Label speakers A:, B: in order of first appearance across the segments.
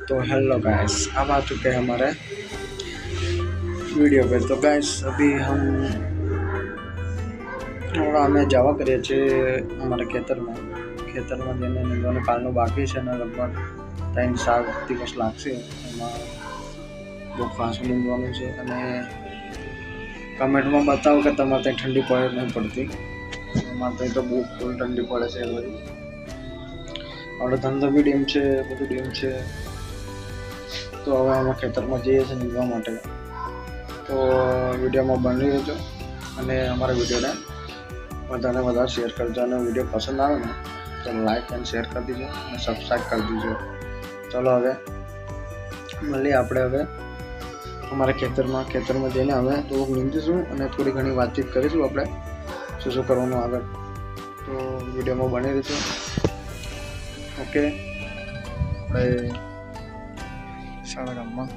A: तो hello guys, अब आ चुके हैं हमारे वीडियो पे। तो गाइस अभी हम थोड़ा हमें जावा करिए छे हमारे खेतर में जઈને નીંદવાનું કાલનું બાકી છે ને લગભગ 3-4 દિવસ લાગશે। એમાં બહુ ફાસ્ટ નીંદવાનું છે અને કમેન્ટમાં બતાવો કે તમારે ત્યાં ઠંડી પડે નહીં પડતી। અમારે ત્યાં તો બહુ ફૂલ ઠંડી પડે છે। બધી આપણે ધંધો બી ડીમ છે, બધું ડીમ છે। तो હવે અમે ખેતરમાં જઈએ છીએ નીંદવા માટે। તો વિડીયોમાં બની રહેજો અને અમારા વિડીયોને વધારે વધારે શેર કરજો અને વિડીયો પસંદ આવે ને તો લાઈક એન્ડ શેર કરી દીજો અને સબસ્ક્રાઈબ કરી દીજો। ચલો હવે મળીએ આપણે હવે અમારા ખેતરમાં જઈને હવે થોડુંક નીંદીશું અને થોડી ઘણી વાતચીત કરીશું આપણે શું શું કરવાનું આગળ। તો વિડીયોમાં બની રહેજો। ઓકે, આપણે સાડા ગામમાં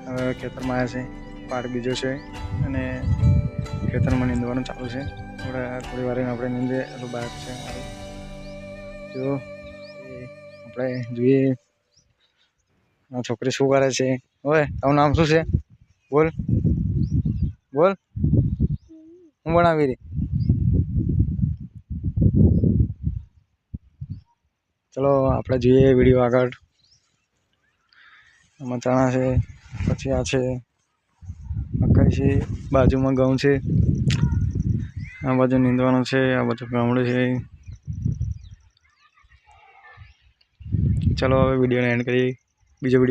A: હવે ખેતરમાં આવ્યા છે, પાટ બીજો છે અને ખેતરમાં નીંદવાનું ચાલુ છે। થોડી વાર આપણે નીંદે એટલું બહાર છે મારું। જો આપણે જોઈએ આ છોકરી શું કરે છે। ઓય તારું નામ શું છે? બોલ બોલ, હું બનાવી રહી। ચલો આપણે જોઈએ વિડીયો આગળ। આમાં ચણા છે, પછી આ છે મકાઈ છે, બાજુમાં ઘઉં છે, આ બાજુ નીંદવાનું છે, આ બાજુ ગામડું છે। ચલો હવે વિડીયોને એન્ડ કરીએ, બીજો વિડીયો